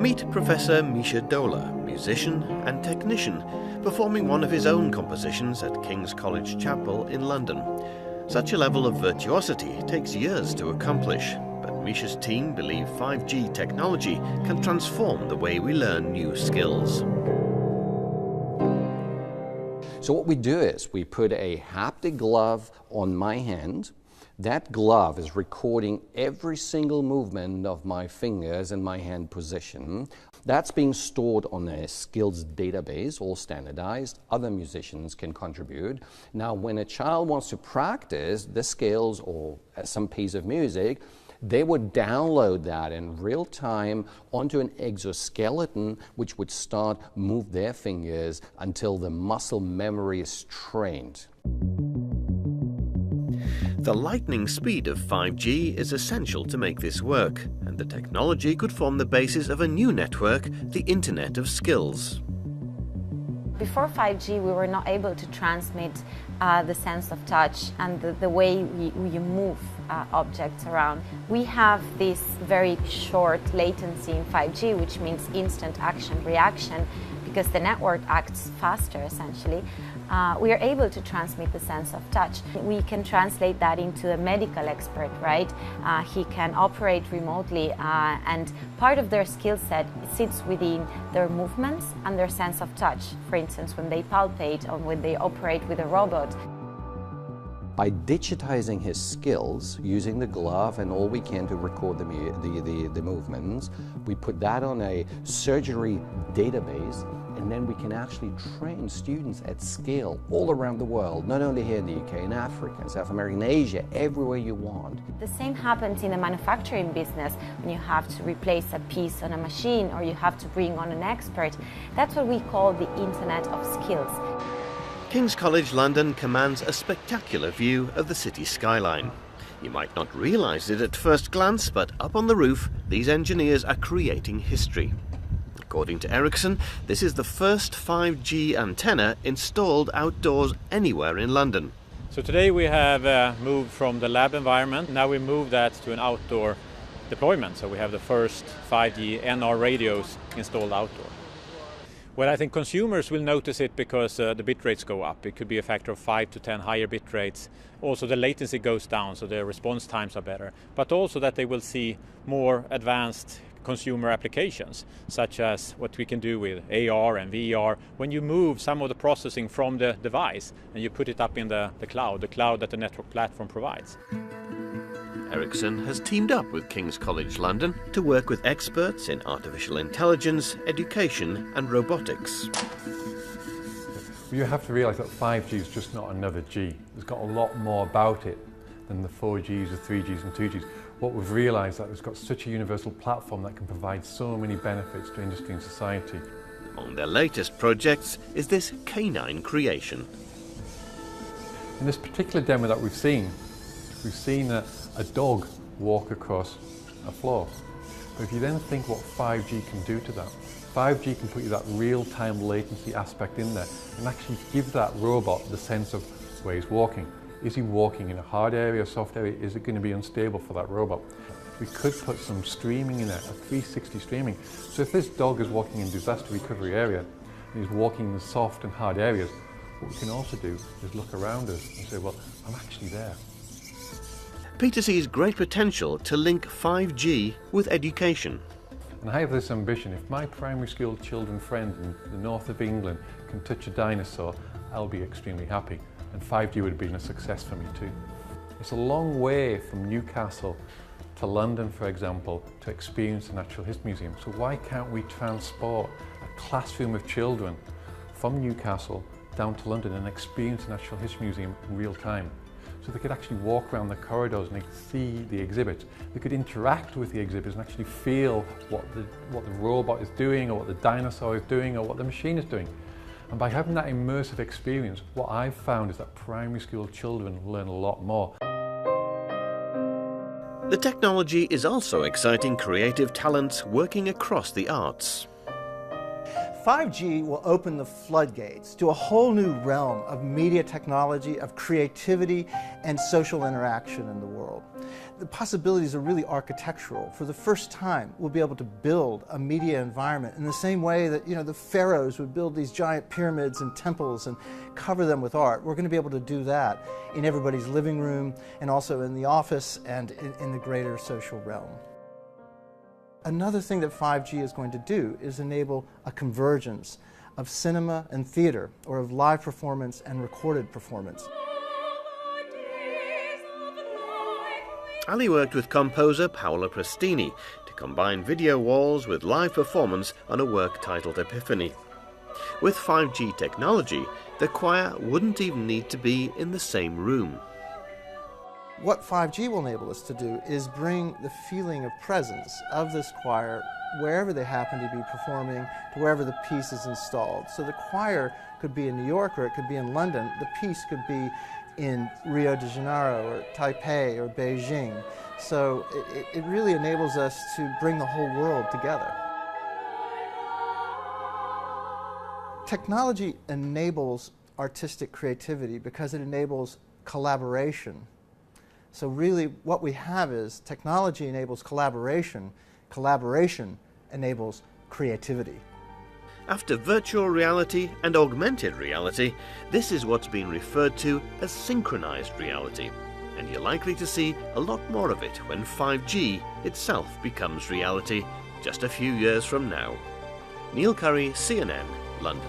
Meet Professor Misha Dola, musician and technician, performing one of his own compositions at King's College Chapel in London. Such a level of virtuosity takes years to accomplish, but Misha's team believe 5G technology can transform the way we learn new skills. So what we do is we put a haptic glove on my hand. That glove is recording every single movement of my fingers and my hand position. That's being stored on a skills database, all standardized. Other musicians can contribute. Now, when a child wants to practice the skills or some piece of music, they would download that in real time onto an exoskeleton, which would start move their fingers until the muscle memory is trained. The lightning speed of 5G is essential to make this work, and the technology could form the basis of a new network, the Internet of Skills. Before 5G, we were not able to transmit the sense of touch and the way we move objects around. We have this very short latency in 5G, which means instant action reaction, because the network acts faster, essentially. We are able to transmit the sense of touch. We can translate that into a medical expert, right? He can operate remotely, and part of their skill set sits within their movements and their sense of touch. For instance, when they palpate or when they operate with a robot. By digitizing his skills, using the glove and all we can to record the movements, we put that on a surgery database, and then we can actually train students at scale all around the world, not only here in the UK, in Africa, in South America, in Asia, everywhere you want. The same happens in the manufacturing business when you have to replace a piece on a machine or you have to bring on an expert. That's what we call the Internet of Skills. King's College London commands a spectacular view of the city skyline. You might not realise it at first glance, but up on the roof, these engineers are creating history. According to Ericsson, this is the first 5G antenna installed outdoors anywhere in London. So today we have moved from the lab environment. Now we move that to an outdoor deployment. So we have the first 5G NR radios installed outdoor. Well, I think consumers will notice it because the bit rates go up. It could be a factor of 5 to 10 higher bit rates. Also the latency goes down, so the response times are better. But also that they will see more advanced consumer applications, such as what we can do with AR and VR. When you move some of the processing from the device and you put it up in the cloud that the network platform provides. Ericsson has teamed up with King's College London to work with experts in artificial intelligence, education and robotics. You have to realise that 5G is just not another G. It's got a lot more about it than the 4Gs, the 3Gs and 2Gs. What we've realised that it's got such a universal platform that can provide so many benefits to industry and society. Among their latest projects is this canine creation. In this particular demo that we've seen a dog walk across a floor. But if you then think what 5G can do to that, 5G can put you that real-time latency aspect in there and actually give that robot the sense of where he's walking. Is he walking in a hard area or soft area? Is it going to be unstable for that robot? We could put some streaming in there, a 360 streaming. So if this dog is walking in disaster recovery area and he's walking in the soft and hard areas, what we can also do is look around us and say, well, I'm actually there. Peter sees great potential to link 5G with education. And I have this ambition, if my primary school children friend in the north of England can touch a dinosaur, I'll be extremely happy. And 5G would have been a success for me too. It's a long way from Newcastle to London, for example, to experience the Natural History Museum. So why can't we transport a classroom of children from Newcastle down to London and experience the Natural History Museum in real time? So they could actually walk around the corridors and they could see the exhibits. They could interact with the exhibits and actually feel what the robot is doing or what the dinosaur is doing or what the machine is doing. And by having that immersive experience, what I've found is that primary school children learn a lot more. The technology is also exciting creative talents working across the arts. 5G will open the floodgates to a whole new realm of media technology, of creativity, and social interaction in the world. The possibilities are really architectural. For the first time, we'll be able to build a media environment in the same way that, the pharaohs would build these giant pyramids and temples and cover them with art. We're going to be able to do that in everybody's living room and also in the office and in the greater social realm. Another thing that 5G is going to do is enable a convergence of cinema and theater, or of live performance and recorded performance. Ali worked with composer Paolo Prestini to combine video walls with live performance on a work titled Epiphany. With 5G technology, the choir wouldn't even need to be in the same room. What 5G will enable us to do is bring the feeling of presence of this choir wherever they happen to be performing, to wherever the piece is installed. So the choir could be in New York or it could be in London. The piece could be in Rio de Janeiro or Taipei or Beijing. So it really enables us to bring the whole world together. Technology enables artistic creativity because it enables collaboration. So really what we have is technology enables collaboration, collaboration enables creativity. After virtual reality and augmented reality, this is what's been referred to as synchronized reality, and you're likely to see a lot more of it when 5G itself becomes reality just a few years from now. Neil Curry, CNN, London.